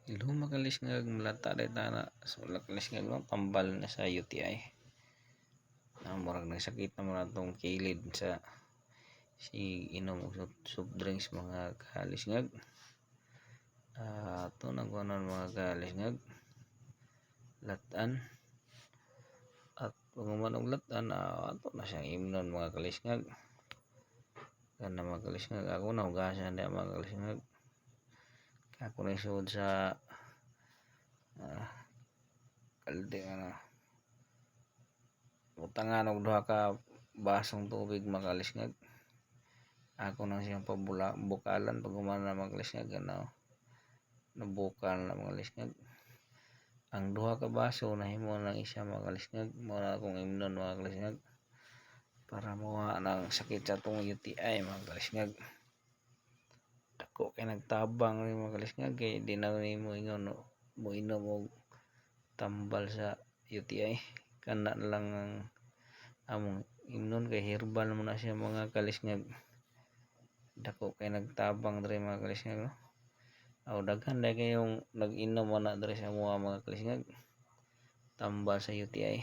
Ilong makalisngag malata day tana so makalisngag no tambal na sa UTI. Murag nagsakit na mo natong kilid sa si inom og soft drinks mga kalisngag. Ato nang kunon mga kalisngag. Latan at paghuman og latan ato na siyang imnon mga kalisngag. Kana mga kalisngag ako na hugasan na mga kalisngag. Ako na isud sa kalde ano utangan og duha ka basong tubig mga kalisngag. Ako nang siyang bukalan pag human na mga kalisngag ano nabukal na mga kalisngag. Ang duha ka baso nahimo ng isa mga kalisngag mao na akong imnon mga kalisngag para mawala ng sakit sa atong UTI mga kalisngag. Dako kay nagtabang rin mga kalisngag kay di na nimo ingon mo inom og tambal sa UTI kana lang ang among imnon kay herbal mo na siya mga kalisngag. Dako kay nagtabang diri mga kalisngag no. Aw daghan day kayong nag-inom ana diri sa amoa mga kalisngag tambal sa UTI.